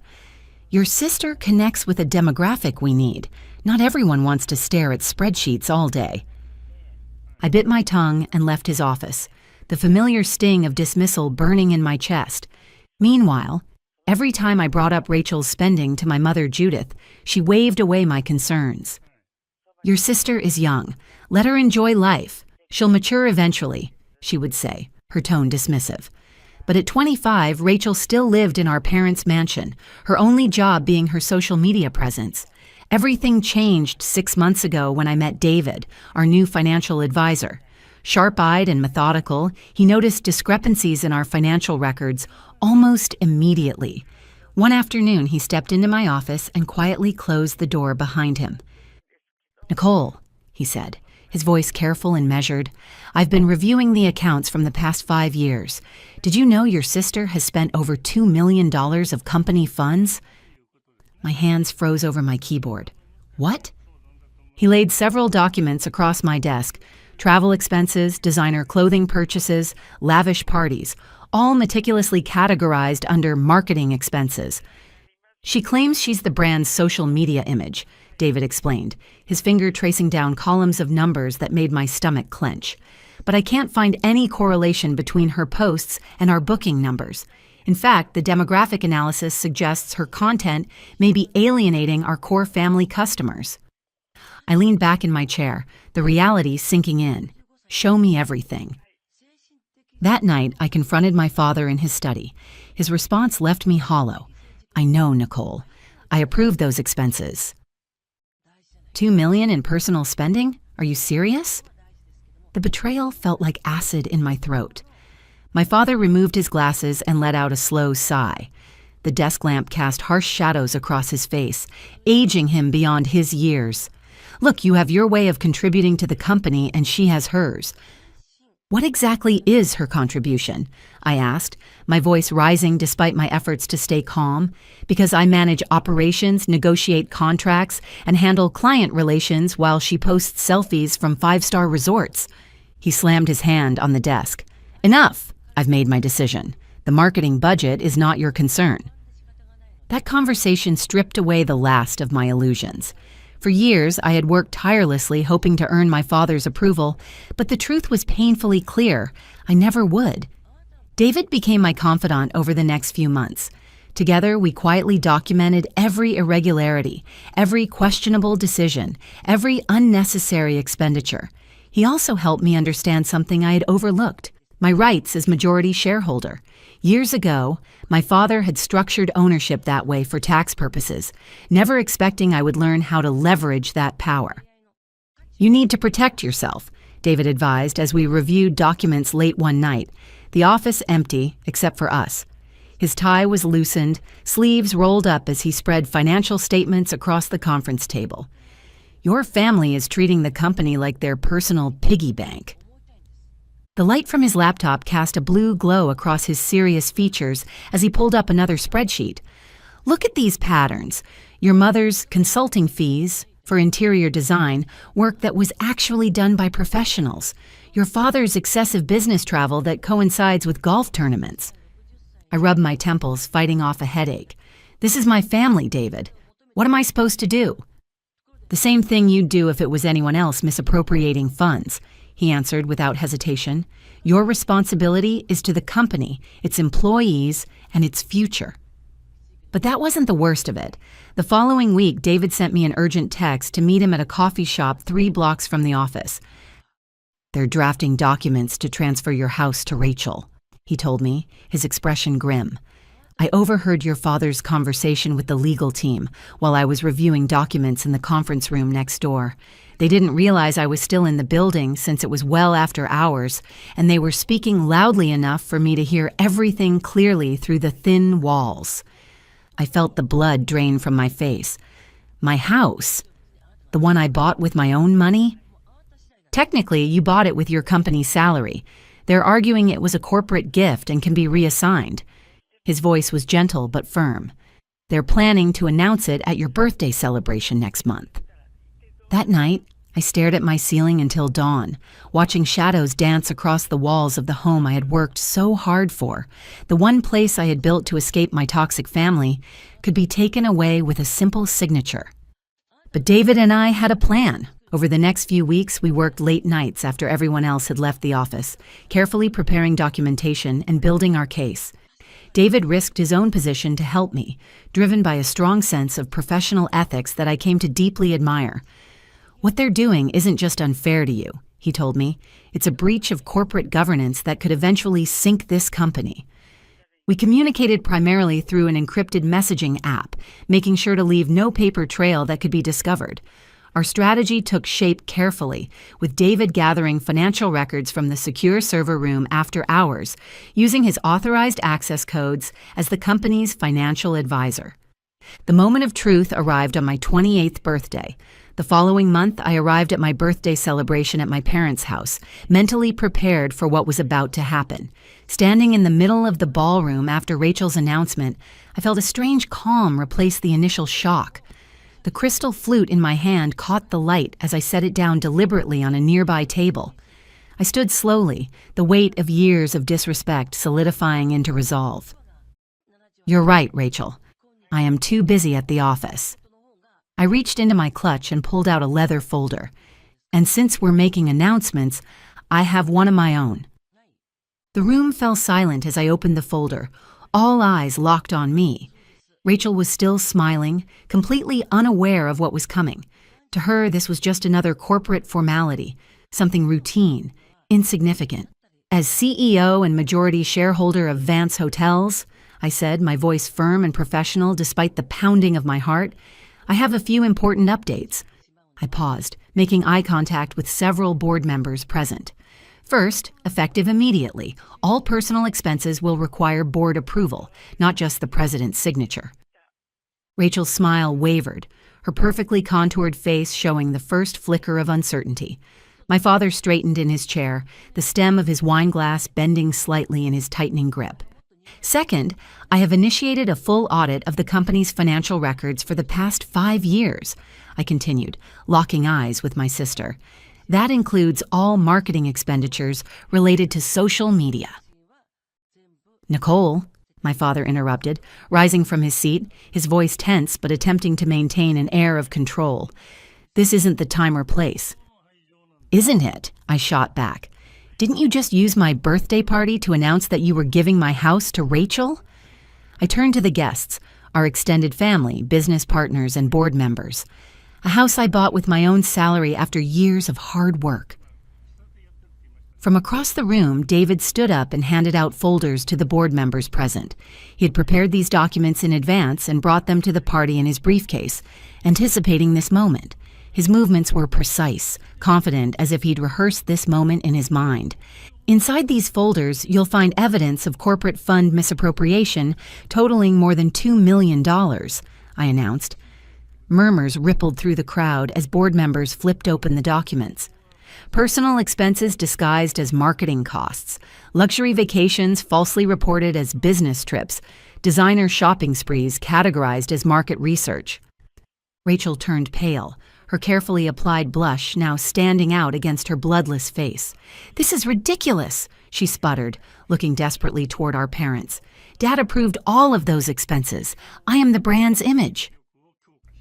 Your sister connects with a demographic we need. Not everyone wants to stare at spreadsheets all day. I bit my tongue and left his office, the familiar sting of dismissal burning in my chest. Meanwhile, every time I brought up Rachel's spending to my mother Judith, she waved away my concerns. "Your sister is young. Let her enjoy life. She'll mature eventually," she would say, her tone dismissive. But at 25, Rachel still lived in our parents' mansion, her only job being her social media presence. Everything changed 6 months ago when I met David, our new financial advisor. Sharp-eyed and methodical, he noticed discrepancies in our financial records almost immediately. One afternoon, he stepped into my office and quietly closed the door behind him. "Nicole," he said, his voice careful and measured, "I've been reviewing the accounts from the past 5 years. Did you know your sister has spent over $2 million of company funds?" My hands froze over my keyboard. "What?" He laid several documents across my desk: travel expenses, designer clothing purchases, lavish parties, all meticulously categorized under marketing expenses. "She claims she's the brand's social media image," David explained, his finger tracing down columns of numbers that made my stomach clench. "But I can't find any correlation between her posts and our booking numbers. In fact, the demographic analysis suggests her content may be alienating our core family customers." I leaned back in my chair, the reality sinking in. Show me everything. That night, I confronted my father in his study. His response left me hollow. "I know, Nicole. I approved those expenses." $2 million in personal spending? Are you serious? The betrayal felt like acid in my throat. My father removed his glasses and let out a slow sigh. The desk lamp cast harsh shadows across his face, aging him beyond his years. "Look, you have your way of contributing to the company and she has hers." "What exactly is her contribution?" I asked, my voice rising despite my efforts to stay calm. "Because I manage operations, negotiate contracts, and handle client relations while she posts selfies from 5-star resorts." He slammed his hand on the desk. "Enough! I've made my decision. The marketing budget is not your concern." That conversation stripped away the last of my illusions. For years, I had worked tirelessly hoping to earn my father's approval, but the truth was painfully clear: I never would. David became my confidant over the next few months. Together, we quietly documented every irregularity, every questionable decision, every unnecessary expenditure. He also helped me understand something I had overlooked: my rights as majority shareholder. Years ago, my father had structured ownership that way for tax purposes, never expecting I would learn how to leverage that power. "You need to protect yourself," David advised as we reviewed documents late one night, the office empty except for us. His tie was loosened, sleeves rolled up as he spread financial statements across the conference table. "Your family is treating the company like their personal piggy bank." The light from his laptop cast a blue glow across his serious features as he pulled up another spreadsheet. "Look at these patterns. Your mother's consulting fees for interior design, work that was actually done by professionals. Your father's excessive business travel that coincides with golf tournaments." I rubbed my temples, fighting off a headache. "This is my family, David. What am I supposed to do?" "The same thing you'd do if it was anyone else misappropriating funds," he answered without hesitation. "Your responsibility is to the company, its employees, and its future." But that wasn't the worst of it. The following week, David sent me an urgent text to meet him at a coffee shop 3 blocks from the office. "They're drafting documents to transfer your house to Rachel," he told me, his expression grim. "I overheard your father's conversation with the legal team while I was reviewing documents in the conference room next door. They didn't realize I was still in the building since it was well after hours, and they were speaking loudly enough for me to hear everything clearly through the thin walls." I felt the blood drain from my face. "My house? The one I bought with my own money?" "Technically, you bought it with your company's salary. They're arguing it was a corporate gift and can be reassigned." His voice was gentle but firm. "They're planning to announce it at your birthday celebration next month." That night, I stared at my ceiling until dawn, watching shadows dance across the walls of the home I had worked so hard for. The one place I had built to escape my toxic family could be taken away with a simple signature. But David and I had a plan. Over the next few weeks, we worked late nights after everyone else had left the office, carefully preparing documentation and building our case. David risked his own position to help me, driven by a strong sense of professional ethics that I came to deeply admire. "What they're doing isn't just unfair to you," he told me. "It's a breach of corporate governance that could eventually sink this company." We communicated primarily through an encrypted messaging app, making sure to leave no paper trail that could be discovered. Our strategy took shape carefully, with David gathering financial records from the secure server room after hours, using his authorized access codes as the company's financial advisor. The moment of truth arrived on my 28th birthday. The following month, I arrived at my birthday celebration at my parents' house, mentally prepared for what was about to happen. Standing in the middle of the ballroom after Rachel's announcement, I felt a strange calm replace the initial shock. The crystal flute in my hand caught the light as I set it down deliberately on a nearby table. I stood slowly, the weight of years of disrespect solidifying into resolve. "You're right, Rachel. I am too busy at the office." I reached into my clutch and pulled out a leather folder. "And since we're making announcements, I have one of my own." The room fell silent as I opened the folder, all eyes locked on me. Rachel was still smiling, completely unaware of what was coming. To her, this was just another corporate formality, something routine, insignificant. "As CEO and majority shareholder of Vance Hotels," I said, my voice firm and professional despite the pounding of my heart, "I have a few important updates." I paused, making eye contact with several board members present. "First, effective immediately, all personal expenses will require board approval, not just the president's signature." Rachel's smile wavered, her perfectly contoured face showing the first flicker of uncertainty. My father straightened in his chair, the stem of his wine glass bending slightly in his tightening grip. "Second, I have initiated a full audit of the company's financial records for the past 5 years," I continued, locking eyes with my sister. "That includes all marketing expenditures related to social media." "Nicole," my father interrupted, rising from his seat, his voice tense but attempting to maintain an air of control. "This isn't the time or place." "Isn't it?" I shot back. "Didn't you just use my birthday party to announce that you were giving my house to Rachel?" I turned to the guests, our extended family, business partners, and board members. A house I bought with my own salary after years of hard work. From across the room, David stood up and handed out folders to the board members present. He had prepared these documents in advance and brought them to the party in his briefcase, anticipating this moment. His movements were precise, confident as if he'd rehearsed this moment in his mind. "Inside these folders, you'll find evidence of corporate fund misappropriation totaling more than $2 million, I announced. Murmurs rippled through the crowd as board members flipped open the documents. Personal expenses disguised as marketing costs, luxury vacations falsely reported as business trips, designer shopping sprees categorized as market research. Rachel turned pale, her carefully applied blush now standing out against her bloodless face. "This is ridiculous," she sputtered, looking desperately toward our parents. "Dad approved all of those expenses. I am the brand's image."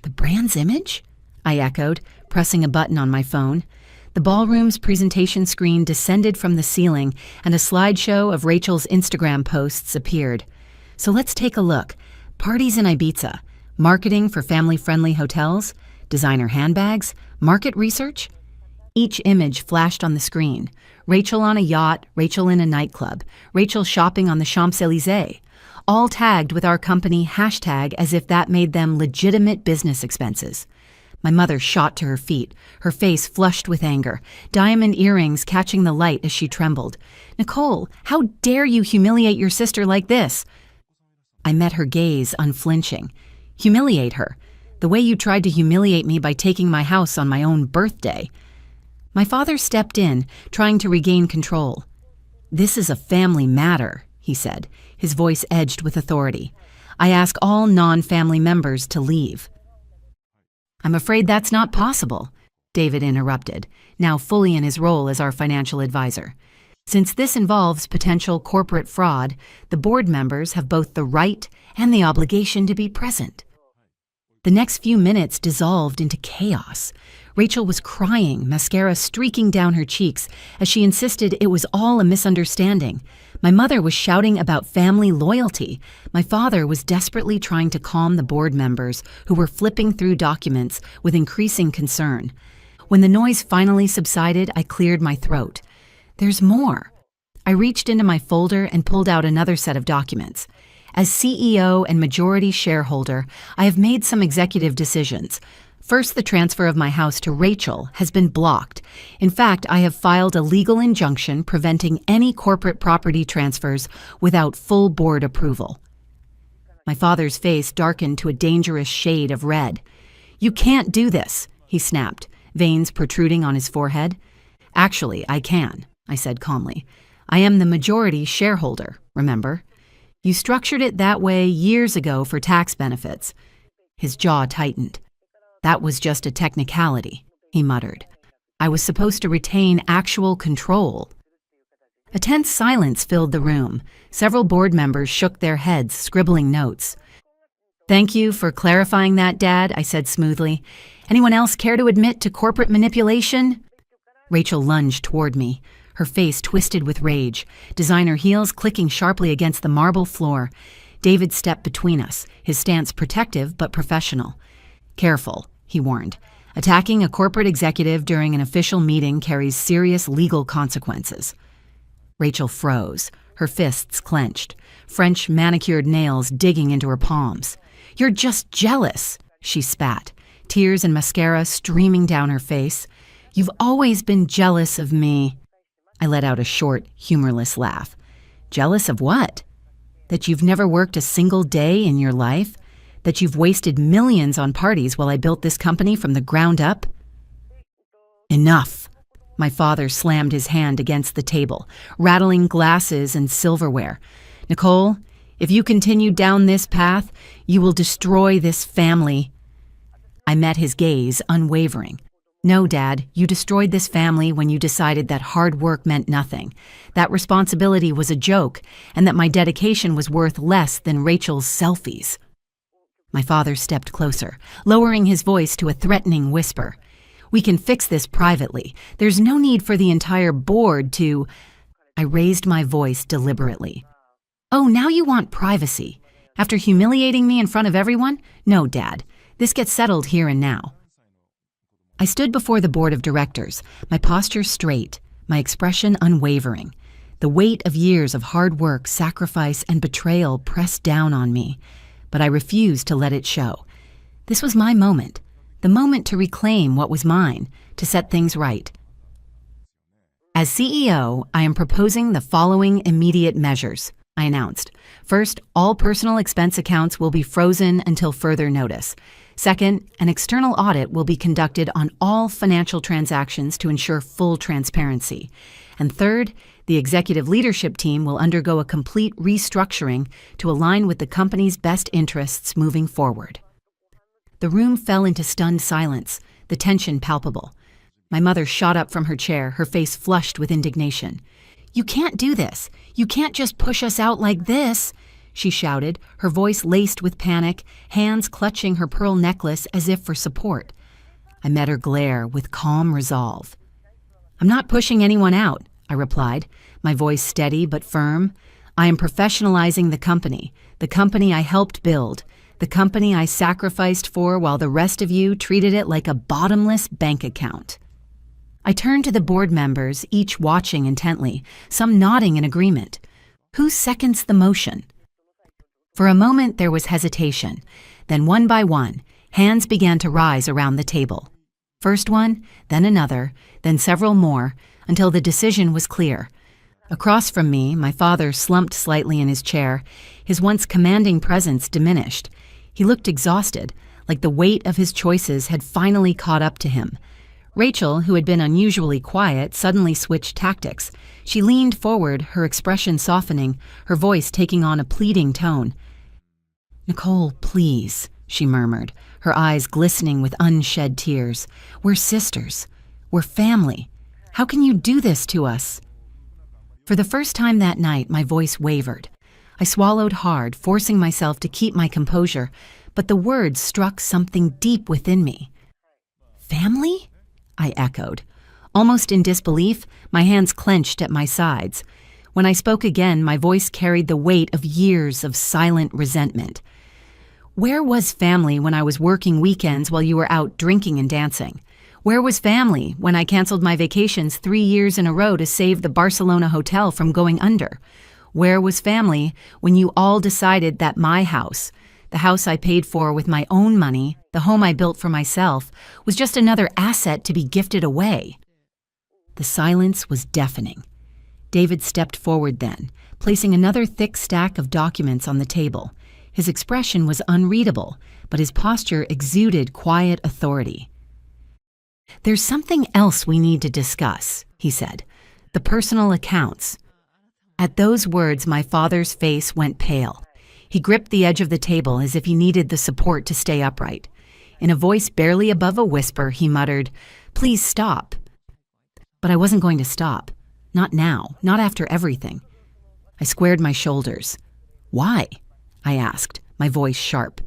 "The brand's image?" I echoed, pressing a button on my phone. The ballroom's presentation screen descended from the ceiling and a slideshow of Rachel's Instagram posts appeared. "So let's take a look. Parties in Ibiza, marketing for family-friendly hotels, designer handbags, market research." Each image flashed on the screen. Rachel on a yacht, Rachel in a nightclub, Rachel shopping on the Champs-Élysées, all tagged with our company hashtag as if that made them legitimate business expenses. My mother shot to her feet, her face flushed with anger, diamond earrings catching the light as she trembled. "Nicole, how dare you humiliate your sister like this?" I met her gaze unflinching. "Humiliate her? The way you tried to humiliate me by taking my house on my own birthday." My father stepped in, trying to regain control. "This is a family matter," he said, his voice edged with authority. "I ask all non-family members to leave." "I'm afraid that's not possible." David interrupted, now fully in his role as our financial advisor. Since this involves potential corporate fraud, the board members have both the right and the obligation to be present. The next few minutes dissolved into chaos. Rachel was crying, mascara streaking down her cheeks, as she insisted it was all a misunderstanding. My mother was shouting about family loyalty. My father was desperately trying to calm the board members who were flipping through documents with increasing concern. When the noise finally subsided, I cleared my throat. There's more. I reached into my folder and pulled out another set of documents. As CEO and majority shareholder, I have made some executive decisions. First, the transfer of my house to Rachel has been blocked. In fact, I have filed a legal injunction preventing any corporate property transfers without full board approval. My father's face darkened to a dangerous shade of red. "You can't do this," he snapped, veins protruding on his forehead. "Actually, I can," I said calmly. "I am the majority shareholder, remember? You structured it that way years ago for tax benefits." His jaw tightened. "That was just a technicality," he muttered. "I was supposed to retain actual control." A tense silence filled the room. Several board members shook their heads, scribbling notes. "Thank you for clarifying that, Dad," I said smoothly. "Anyone else care to admit to corporate manipulation?" Rachel lunged toward me, her face twisted with rage, designer heels clicking sharply against the marble floor. David stepped between us, his stance protective but professional. "Careful," he warned. "Attacking a corporate executive during an official meeting carries serious legal consequences." Rachel froze, her fists clenched, French manicured nails digging into her palms. "You're just jealous," she spat, tears and mascara streaming down her face. "You've always been jealous of me." I let out a short, humorless laugh. "Jealous of what? That you've never worked a single day in your life? That you've wasted millions on parties while I built this company from the ground up?" "Enough." My father slammed his hand against the table, rattling glasses and silverware. "Nicole, if you continue down this path, you will destroy this family." I met his gaze, unwavering. "No, Dad, you destroyed this family when you decided that hard work meant nothing, that responsibility was a joke, and that my dedication was worth less than Rachel's selfies." My father stepped closer, lowering his voice to a threatening whisper. "We can fix this privately. There's no need for the entire board to—" I raised my voice deliberately. "Oh, now you want privacy? After humiliating me in front of everyone? No, Dad. This gets settled here and now." I stood before the board of directors, my posture straight, my expression unwavering. The weight of years of hard work, sacrifice, and betrayal pressed down on me, but I refused to let it show. This was my moment, the moment to reclaim what was mine, to set things right. "As CEO, I am proposing the following immediate measures," I announced. "First, all personal expense accounts will be frozen until further notice. Second, an external audit will be conducted on all financial transactions to ensure full transparency. And third, the executive leadership team will undergo a complete restructuring to align with the company's best interests moving forward." The room fell into stunned silence, the tension palpable. My mother shot up from her chair, her face flushed with indignation. "You can't do this. You can't just push us out like this," she shouted, her voice laced with panic, hands clutching her pearl necklace as if for support. I met her glare with calm resolve. "I'm not pushing anyone out," I replied, my voice steady but firm. "I am professionalizing the company I helped build, the company I sacrificed for while the rest of you treated it like a bottomless bank account." I turned to the board members, each watching intently, some nodding in agreement. Who seconds the motion? For a moment there was hesitation. Then one by one, hands began to rise around the table. First one, then another, then several more, until the decision was clear. Across from me, my father slumped slightly in his chair, his once commanding presence diminished. He looked exhausted, like the weight of his choices had finally caught up to him. Rachel, who had been unusually quiet, suddenly switched tactics. She leaned forward, her expression softening, her voice taking on a pleading tone. "Nicole, please," she murmured, her eyes glistening with unshed tears. "We're sisters. We're family. How can you do this to us?" For the first time that night, my voice wavered. I swallowed hard, forcing myself to keep my composure, but the words struck something deep within me. "Family?" I echoed. Almost in disbelief, my hands clenched at my sides. When I spoke again, my voice carried the weight of years of silent resentment. "Where was family when I was working weekends while you were out drinking and dancing? Where was family when I canceled my vacations 3 years in a row to save the Barcelona hotel from going under? Where was family when you all decided that my house, the house I paid for with my own money, the home I built for myself, was just another asset to be gifted away?" The silence was deafening. David stepped forward then, placing another thick stack of documents on the table. His expression was unreadable, but his posture exuded quiet authority. "There's something else we need to discuss," he said. "The personal accounts." At those words, my father's face went pale. He gripped the edge of the table as if he needed the support to stay upright. In a voice barely above a whisper, he muttered, "Please stop." But I wasn't going to stop. Not now, not after everything. I squared my shoulders. "Why?" I asked, my voice sharp.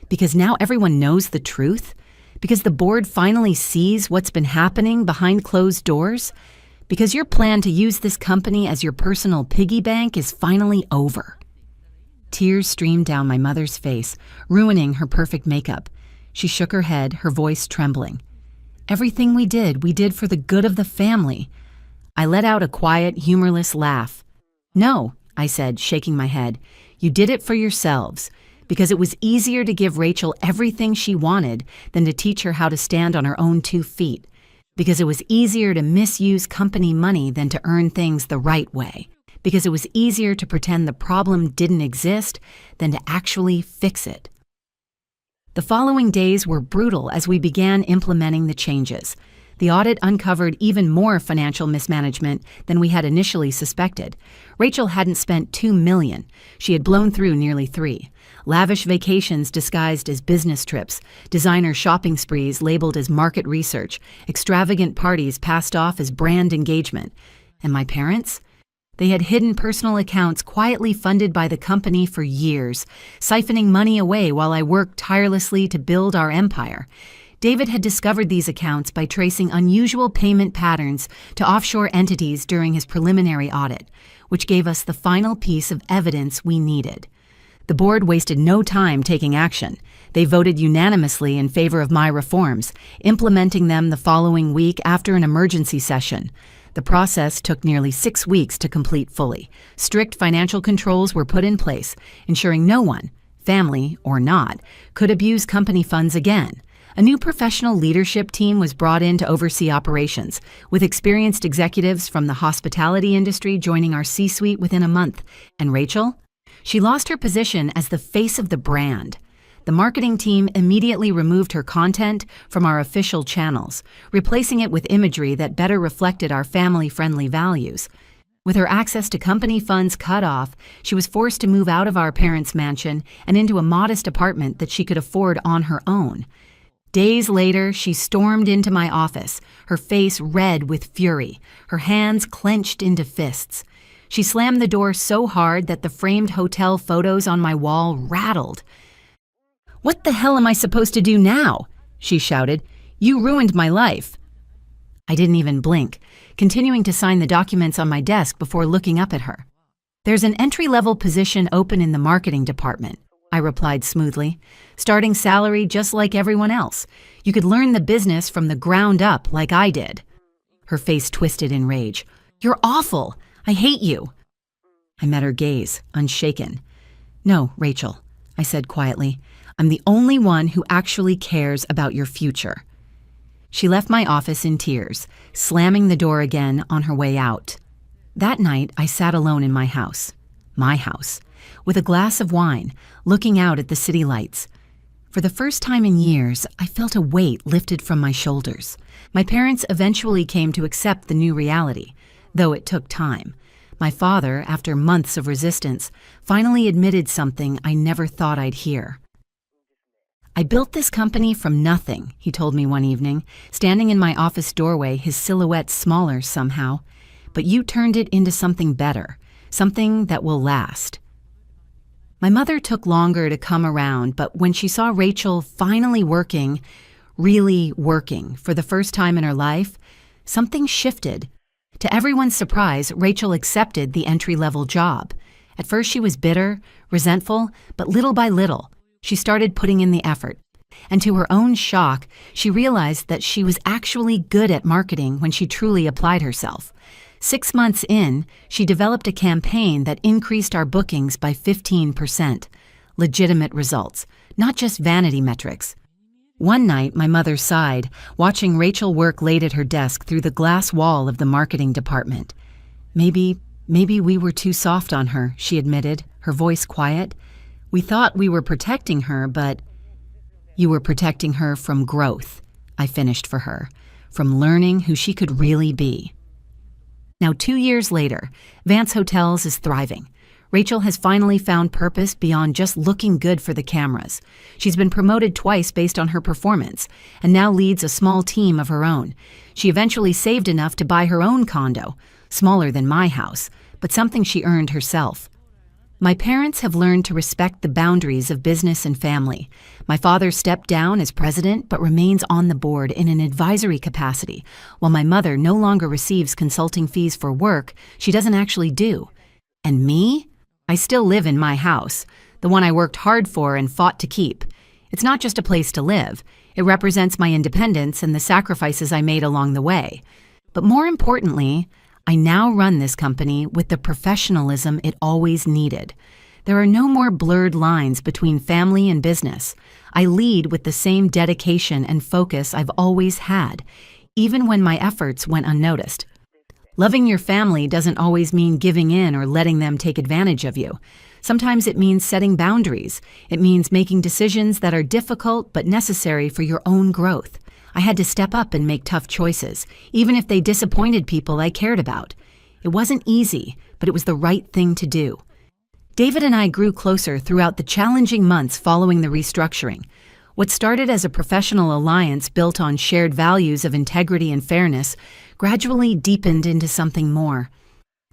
"Because now everyone knows the truth? Because the board finally sees what's been happening behind closed doors? Because your plan to use this company as your personal piggy bank is finally over?" Tears streamed down my mother's face, ruining her perfect makeup. She shook her head, her voice trembling. "Everything we did for the good of the family." I let out a quiet, humorless laugh. "No," I said, shaking my head. "You did it for yourselves, because it was easier to give Rachel everything she wanted than to teach her how to stand on her own 2 feet. Because it was easier to misuse company money than to earn things the right way. Because it was easier to pretend the problem didn't exist than to actually fix it." The following days were brutal as we began implementing the changes. The audit uncovered even more financial mismanagement than we had initially suspected. Rachel hadn't spent $2 million. She had blown through nearly $3 million. Lavish vacations disguised as business trips, designer shopping sprees labeled as market research, extravagant parties passed off as brand engagement. And my parents? They had hidden personal accounts quietly funded by the company for years, siphoning money away while I worked tirelessly to build our empire. David had discovered these accounts by tracing unusual payment patterns to offshore entities during his preliminary audit, which gave us the final piece of evidence we needed. The board wasted no time taking action. They voted unanimously in favor of my reforms, implementing them the following week after an emergency session. The process took nearly 6 weeks to complete fully. Strict financial controls were put in place, ensuring no one, family or not, could abuse company funds again. A new professional leadership team was brought in to oversee operations, with experienced executives from the hospitality industry joining our C-suite within a month. And Rachel? She lost her position as the face of the brand. The marketing team immediately removed her content from our official channels, replacing it with imagery that better reflected our family-friendly values. With her access to company funds cut off, she was forced to move out of our parents' mansion and into a modest apartment that she could afford on her own. Days later, she stormed into my office, her face red with fury, her hands clenched into fists. She slammed the door so hard that the framed hotel photos on my wall rattled. "What the hell am I supposed to do now?" she shouted. "You ruined my life." I didn't even blink, continuing to sign the documents on my desk before looking up at her. "There's an entry-level position open in the marketing department," I replied smoothly. "Starting salary just like everyone else. You could learn the business from the ground up like I did." Her face twisted in rage. "You're awful. I hate you." I met her gaze, unshaken. "No, Rachel," I said quietly. "I'm the only one who actually cares about your future." She left my office in tears, slamming the door again on her way out. That night, I sat alone in my house, with a glass of wine, looking out at the city lights. For the first time in years, I felt a weight lifted from my shoulders. My parents eventually came to accept the new reality, though it took time. My father, after months of resistance, finally admitted something I never thought I'd hear. "I built this company from nothing," he told me one evening, standing in my office doorway, his silhouette smaller somehow. "But you turned it into something better, something that will last." My mother took longer to come around, but when she saw Rachel finally working, really working, for the first time in her life, something shifted. To everyone's surprise, Rachel accepted the entry-level job. At first she was bitter, resentful, but little by little, she started putting in the effort. And to her own shock, she realized that she was actually good at marketing when she truly applied herself. 6 months in, she developed a campaign that increased our bookings by 15%. Legitimate results, not just vanity metrics. One night, my mother sighed, watching Rachel work late at her desk through the glass wall of the marketing department. Maybe we were too soft on her," she admitted, her voice quiet. "We thought we were protecting her, but—" "You were protecting her from growth," I finished for her, "from learning who she could really be." Now, 2 years later, Vance Hotels is thriving. Rachel has finally found purpose beyond just looking good for the cameras. She's been promoted twice based on her performance, and now leads a small team of her own. She eventually saved enough to buy her own condo, smaller than my house, but something she earned herself. My parents have learned to respect the boundaries of business and family. My father stepped down as president but remains on the board in an advisory capacity, while my mother no longer receives consulting fees for work she doesn't actually do. And me? I still live in my house, the one I worked hard for and fought to keep. It's not just a place to live. It represents my independence and the sacrifices I made along the way. But more importantly, I now run this company with the professionalism it always needed. There are no more blurred lines between family and business. I lead with the same dedication and focus I've always had, even when my efforts went unnoticed. Loving your family doesn't always mean giving in or letting them take advantage of you. Sometimes it means setting boundaries. It means making decisions that are difficult but necessary for your own growth. I had to step up and make tough choices, even if they disappointed people I cared about. It wasn't easy, but it was the right thing to do. David and I grew closer throughout the challenging months following the restructuring. What started as a professional alliance built on shared values of integrity and fairness gradually deepened into something more.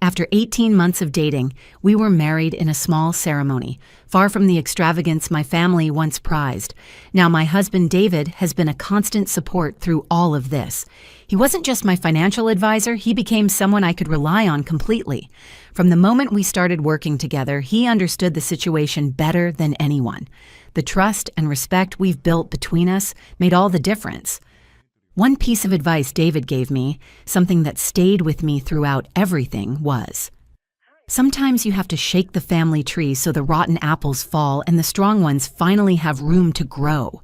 After 18 months of dating, we were married in a small ceremony, far from the extravagance my family once prized. Now my husband David has been a constant support through all of this. He wasn't just my financial advisor, he became someone I could rely on completely. From the moment we started working together, he understood the situation better than anyone. The trust and respect we've built between us made all the difference. One piece of advice David gave me, something that stayed with me throughout everything, was, sometimes you have to shake the family tree so the rotten apples fall and the strong ones finally have room to grow.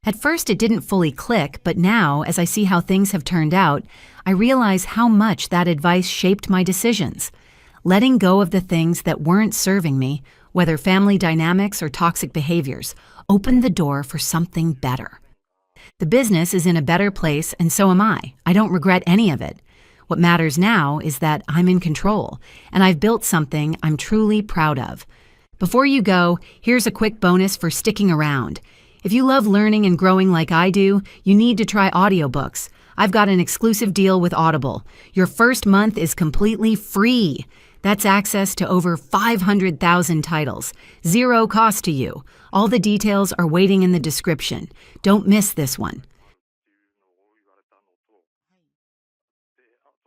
At first it didn't fully click, but now, as I see how things have turned out, I realize how much that advice shaped my decisions. Letting go of the things that weren't serving me, whether family dynamics or toxic behaviors, opened the door for something better. The business is in a better place, and so am I. I don't regret any of it. What matters now is that I'm in control, and I've built something I'm truly proud of. Before you go, here's a quick bonus for sticking around. If you love learning and growing like I do, you need to try audiobooks. I've got an exclusive deal with Audible. Your first month is completely free. That's access to over 500,000 titles. Zero cost to you. All the details are waiting in the description. Don't miss this one.